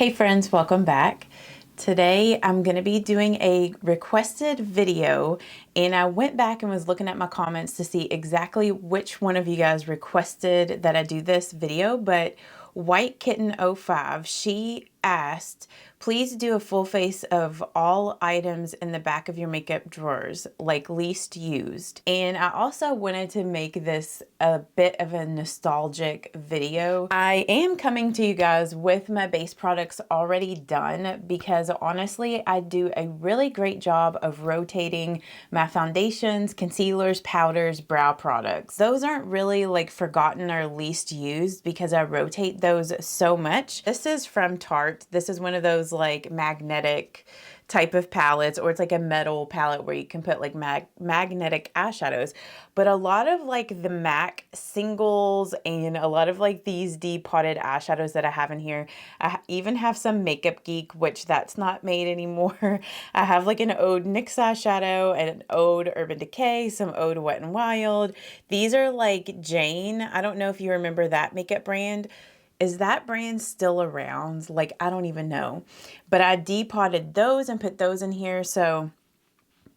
Hey friends, welcome back. Today I'm going to be doing a requested video, and I went back and was looking at my comments to see exactly which one of you guys requested that I do this video, but White Kitten 05, she asked, please do a full face of all items in the back of your makeup drawers, like least used. And I also wanted to make this a bit of a nostalgic video. I am coming to you guys with my base products already done because honestly, I do a really great job of rotating my foundations, concealers, powders, brow products. Those aren't really like forgotten or least used because I rotate those so much. This is from Tarte. This is one of those like magnetic type of palettes, or it's like a metal palette where you can put like magnetic eyeshadows. But a lot of like the MAC singles and a lot of like these depotted eyeshadows that I have in here, I even have some Makeup Geek, which that's not made anymore. I have like an Ode NYX eyeshadow and an Ode Urban Decay, some Ode Wet n Wild. These are like Jane. I don't know if you remember that makeup brand. Is that brand still around? Like, I don't even know. But I depotted those and put those in here. So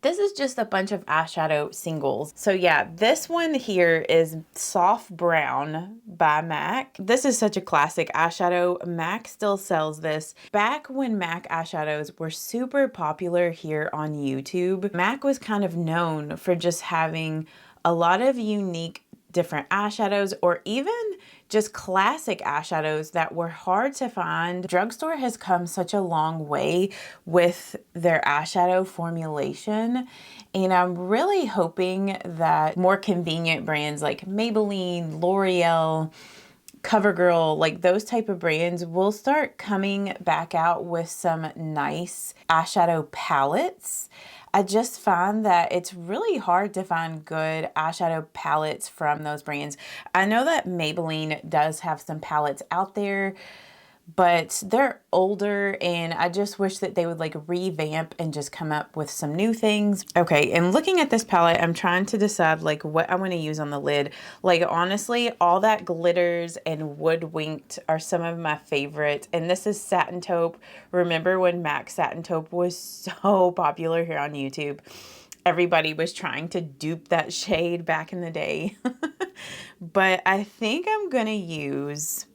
this is just a bunch of eyeshadow singles. So yeah, this one here is Soft Brown by MAC. This is such a classic eyeshadow. MAC still sells this. Back when MAC eyeshadows were super popular here on YouTube, MAC was kind of known for just having a lot of unique different eyeshadows, or even just classic eyeshadows that were hard to find. Drugstore has come such a long way with their eyeshadow formulation, and I'm really hoping that more convenient brands like Maybelline, L'Oreal, CoverGirl, like those type of brands will start coming back out with some nice eyeshadow palettes. I just find that it's really hard to find good eyeshadow palettes from those brands. I know that Maybelline does have some palettes out there, but they're older, and I just wish that they would like revamp and just come up with some new things. Okay, and looking at this palette, I'm trying to decide like what I want to use on the lid. Like honestly, all that glitters and wood winked are some of my favorites. And this is Satin Taupe. Remember when MAC Satin Taupe was so popular here on YouTube? Everybody was trying to dupe that shade back in the day. But I think I'm gonna use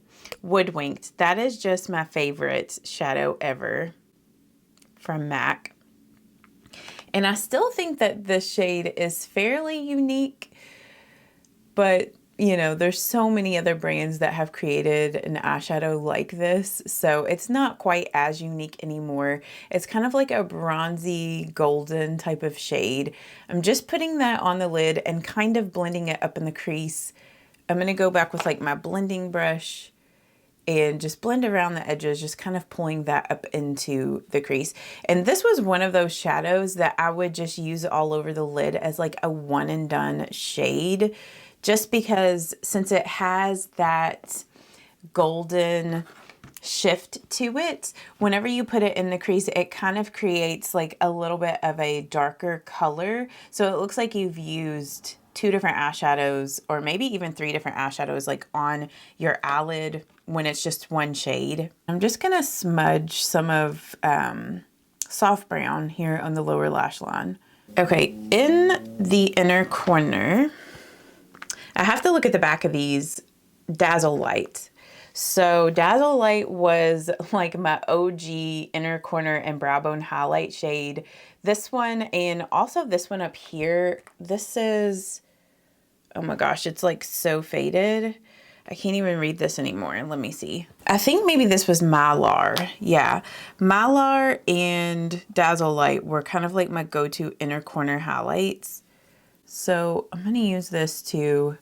Woodwinked. That is just my favorite shadow ever from MAC. And I still think that this shade is fairly unique, but you know, there's so many other brands that have created an eyeshadow like this, so it's not quite as unique anymore. It's kind of like a bronzy golden type of shade. I'm just putting that on the lid and kind of blending it up in the crease. I'm gonna go back with like my blending brush and just blend around the edges, just kind of pulling that up into the crease. And this was one of those shadows that I would just use all over the lid as like a one and done shade, just because since it has that golden shift to it, whenever you put it in the crease, it kind of creates like a little bit of a darker color. So it looks like you've used two different eyeshadows, or maybe even three different eyeshadows, like on your eyelid when it's just one shade. I'm just gonna smudge some of Soft Brown here on the lower lash line. Okay, in the inner corner, I have to look at the back of these. Dazzlelight. So Dazzlelight was like my OG inner corner and brow bone highlight shade. This one, and also this one up here, this is, oh my gosh, it's like so faded. I can't even read this anymore. Let me see. I think maybe this was Mylar. Yeah, Mylar and Dazzlelight were kind of like my go-to inner corner highlights. So I'm gonna use this to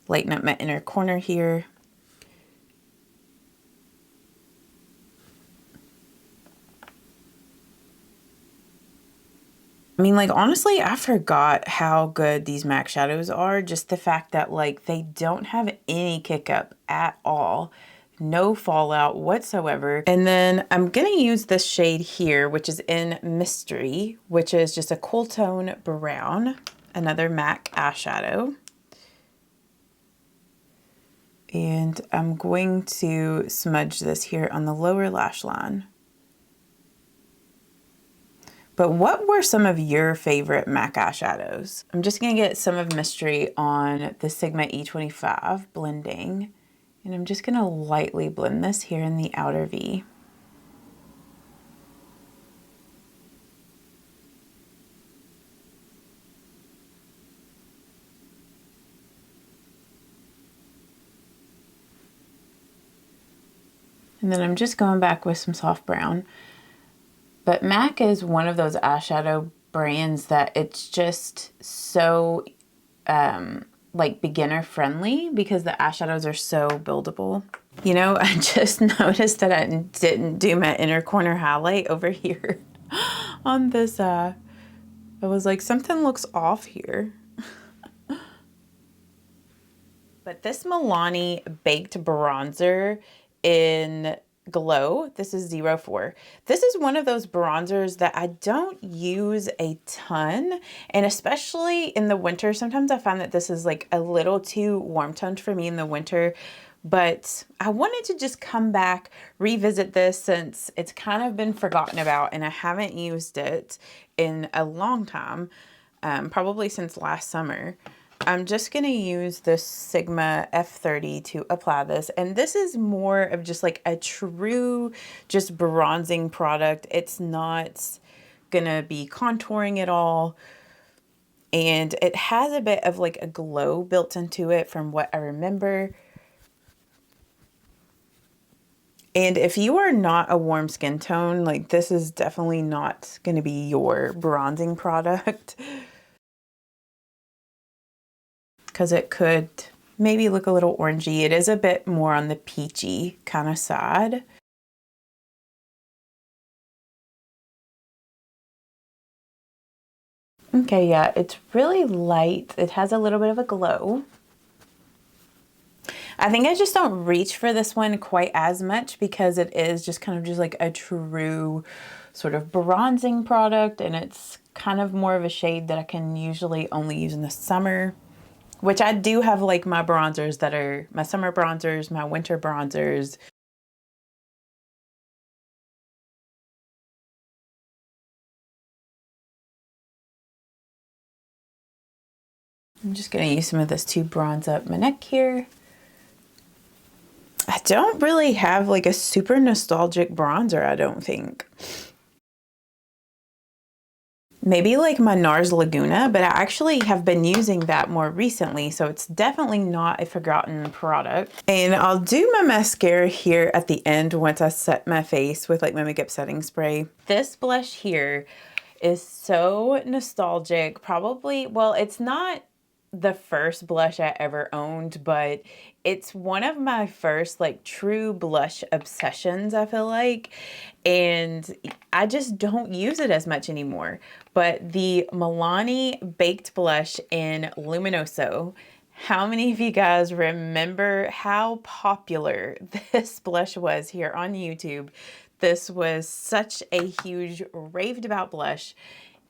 lighten up my inner corner here. I mean, like, honestly, I forgot how good these MAC shadows are. Just the fact that, like, they don't have any kick up at all. No fallout whatsoever. And then I'm gonna use this shade here, which is in Mystery, which is just a cool tone brown. Another MAC eyeshadow. And I'm going to smudge this here on the lower lash line. But what were some of your favorite MAC eyeshadows? I'm just gonna get some of Mystery on the Sigma E25 blending. And I'm just gonna lightly blend this here in the outer V. And then I'm just going back with some soft brown. But MAC is one of those eyeshadow brands that it's just so like beginner friendly because the eyeshadows are so buildable. You know, I just noticed that I didn't do my inner corner highlight over here on this I was like, something looks off here. But this Milani Baked Bronzer in Glow, this is 04. This is one of those bronzers that I don't use a ton, and especially in the winter, sometimes I find that this is like a little too warm toned for me in the winter. But I wanted to just come back, revisit this since it's kind of been forgotten about and I haven't used it in a long time, probably since last summer. I'm just going to use this Sigma F30 to apply this. And this is more of just like a true just bronzing product. It's not going to be contouring at all. And it has a bit of like a glow built into it from what I remember. And if you are not a warm skin tone, like this is definitely not going to be your bronzing product. Because it could maybe look a little orangey. It is a bit more on the peachy kind of side. Okay, yeah, it's really light. It has a little bit of a glow. I think I just don't reach for this one quite as much because it is just kind of just like a true sort of bronzing product, and it's kind of more of a shade that I can usually only use in the summer. Which I do have like my bronzers that are my summer bronzers, my winter bronzers. I'm just gonna use some of this to bronze up my neck here. I don't really have like a super nostalgic bronzer, I don't think. Maybe like my NARS Laguna, but I actually have been using that more recently, so it's definitely not a forgotten product. And I'll do my mascara here at the end once I set my face with like my makeup setting spray. This blush here is so nostalgic. Probably, well, it's not the first blush I ever owned, but it's one of my first like true blush obsessions, I feel like. And I just don't use it as much anymore. But the Milani Baked Blush in Luminoso. How many of you guys remember how popular this blush was here on YouTube? This was such a huge raved about blush.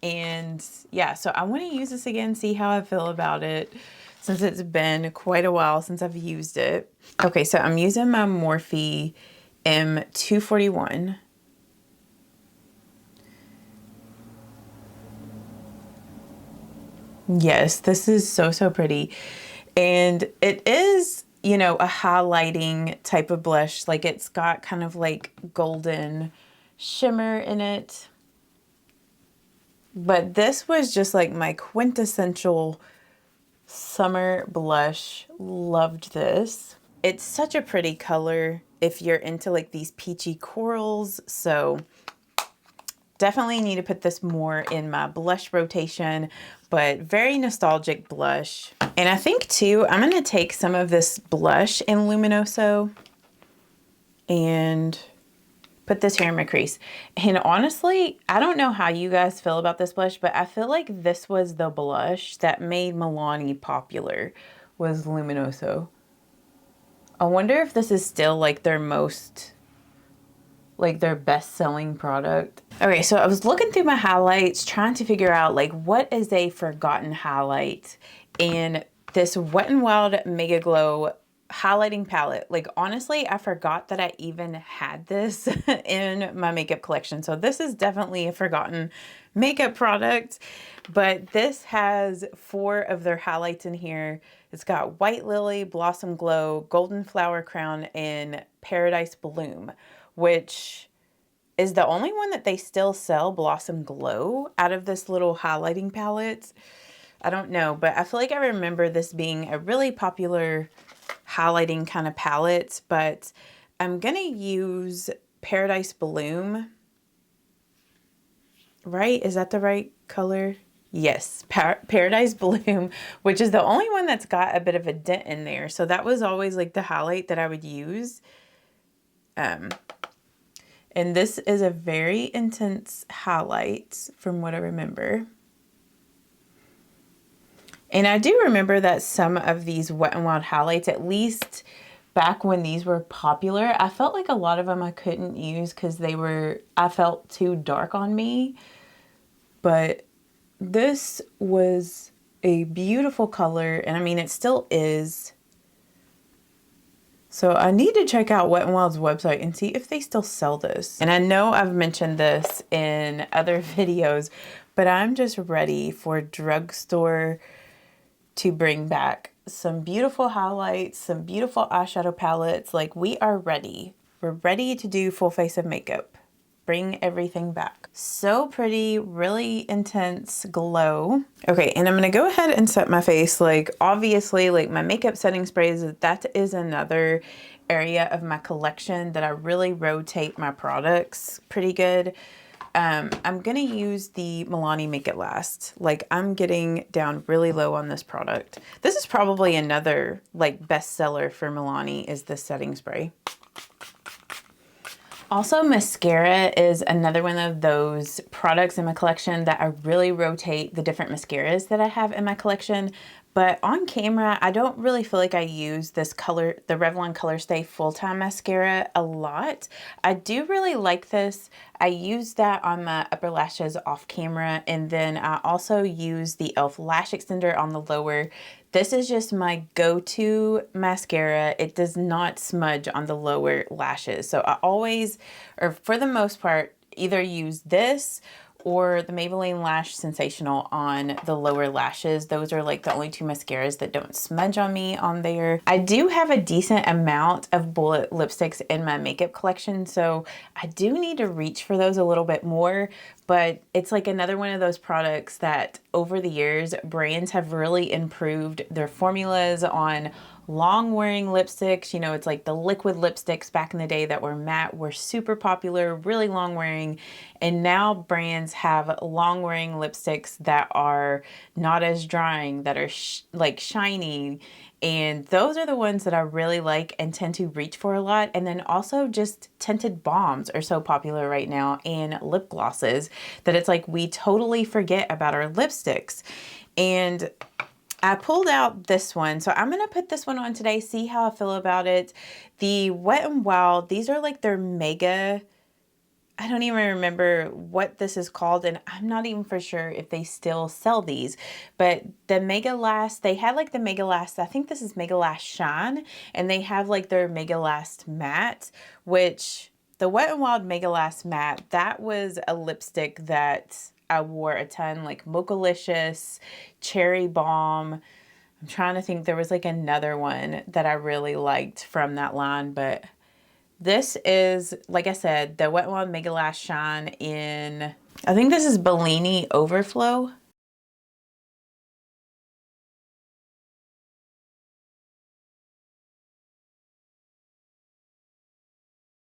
And yeah, so I want to use this again, see how I feel about it since it's been quite a while since I've used it. Okay, so I'm using my Morphe M241. Yes, this is so, so pretty. And it is, you know, a highlighting type of blush. Like it's got kind of like golden shimmer in it. But this was just like my quintessential summer blush. Loved this. It's such a pretty color if you're into like these peachy corals. So definitely need to put this more in my blush rotation, but very nostalgic blush. And I think too, I'm gonna take some of this blush in Luminoso and put this here in my crease. And honestly, I don't know how you guys feel about this blush, but I feel like this was the blush that made Milani popular, was Luminoso. I wonder if this is still like their most, like their best-selling product. Okay, so I was looking through my highlights, trying to figure out like what is a forgotten highlight. And this Wet n Wild Megaglo highlighting palette. Like, honestly, I forgot that I even had this in my makeup collection. So this is definitely a forgotten makeup product, but this has 4 of their highlights in here. It's got White Lily, Blossom Glow, Golden Flower Crown, and Paradise Bloom, which is the only one that they still sell, Blossom Glow, out of this little highlighting palette. I don't know, but I feel like I remember this being a really popular highlighting kind of palette, but I'm gonna use Paradise Bloom, right? Is that the right color? Yes, Paradise Bloom, which is the only one that's got a bit of a dent in there. So that was always like the highlight that I would use. And this is a very intense highlight from what I remember. And I do remember that some of these Wet n Wild highlights, at least back when these were popular, I felt like a lot of them I couldn't use because I felt too dark on me. But this was a beautiful color, and I mean, it still is. So I need to check out Wet n Wild's website and see if they still sell this. And I know I've mentioned this in other videos, but I'm just ready for drugstore to bring back some beautiful highlights, some beautiful eyeshadow palettes. Like, we are ready. We're ready to do full face of makeup. Bring everything back. So pretty, really intense glow. Okay, and I'm gonna go ahead and set my face. Like, obviously, like my makeup setting sprays, that is another area of my collection that I really rotate my products pretty good. I'm gonna use the Milani Make It Last. Like, I'm getting down really low on this product. This is probably another like bestseller for Milani, is this setting spray. Also, mascara is another one of those products in my collection that I really rotate the different mascaras that I have in my collection. But on camera, I don't really feel like I use this color, the Revlon Color Stay Full-Time Mascara, a lot. I do really like this. I use that on my upper lashes off camera, and then I also use the e.l.f. Lash Extender on the lower. This is just my go-to mascara. It does not smudge on the lower lashes. So I always, or for the most part, either use this or the Maybelline Lash Sensational on the lower lashes. Those are like the only 2 mascaras that don't smudge on me on there. I do have a decent amount of bullet lipsticks in my makeup collection, so I do need to reach for those a little bit more, but it's like another one of those products that over the years, brands have really improved their formulas on long wearing lipsticks. You know, it's like the liquid lipsticks back in the day that were matte were super popular, really long wearing. And now brands have long wearing lipsticks that are not as drying, that are like shiny. And those are the ones that I really like and tend to reach for a lot. And then also just tinted balms are so popular right now, and lip glosses, that it's like we totally forget about our lipsticks. And I pulled out this one, so I'm gonna put this one on today, see how I feel about it. The Wet n Wild, these are like their mega, I don't even remember what this is called, and I'm not even for sure if they still sell these, but the Mega Last, they had like the Mega Last, I think this is Mega Last Shine, and they have like their Mega Last Matte, which the Wet n Wild Mega Last Matte, that was a lipstick that I wore a ton, like Mochalicious, Cherry Bomb. I'm trying to think, there was like another one that I really liked from that line, but this is, like I said, the Wet n Wild Mega Last Shine in, I think this is Bellini Overflow.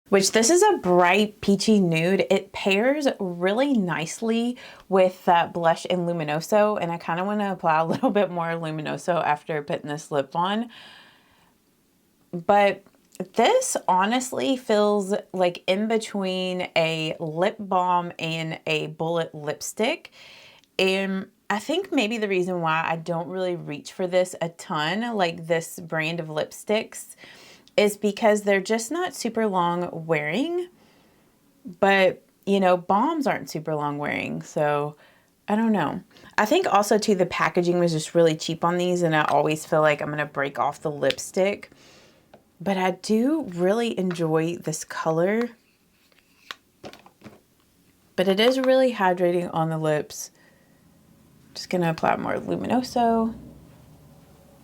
Which, this is a bright peachy nude. It pairs really nicely with that blush in Luminoso, and I kind of want to apply a little bit more Luminoso after putting this lip on. But this honestly feels like in between a lip balm and a bullet lipstick. And I think maybe the reason why I don't really reach for this a ton, like this brand of lipsticks, is because they're just not super long wearing. But, you know, balms aren't super long wearing, so I don't know. I think also too, the packaging was just really cheap on these, and I always feel like I'm gonna break off the lipstick. but I do really enjoy this color. But it is really hydrating on the lips. Just gonna apply more Luminoso.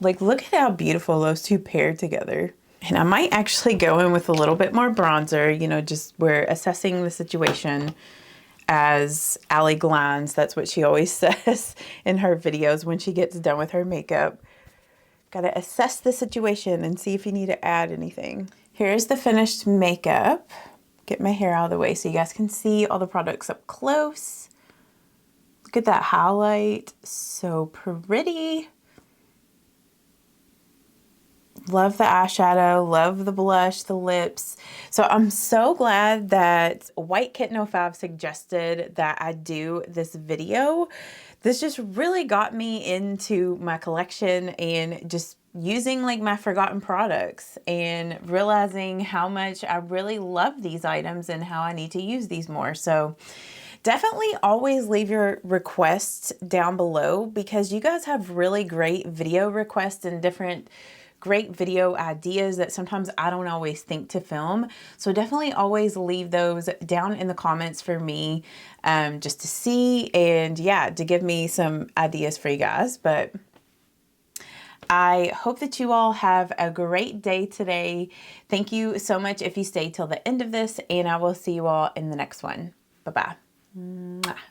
Like, look at how beautiful those two paired together. And I might actually go in with a little bit more bronzer, you know, just we're assessing the situation as Allie Glines. That's what she always says in her videos when she gets done with her makeup. Gotta assess the situation and see if you need to add anything. Here's the finished makeup. Get my hair out of the way so you guys can see all the products up close. Look at that highlight, so pretty. Love the eyeshadow, love the blush, the lips. So I'm so glad that White Kitten 05 suggested that I do this video. This just really got me into my collection and just using like my forgotten products and realizing how much I really love these items and how I need to use these more. So definitely always leave your requests down below because you guys have really great video requests and different great video ideas that sometimes I don't always think to film. So definitely always leave those down in the comments for me just to see and yeah, to give me some ideas for you guys. But I hope that you all have a great day today. Thank you so much if you stayed till the end of this, and I will see you all in the next one. Bye-bye.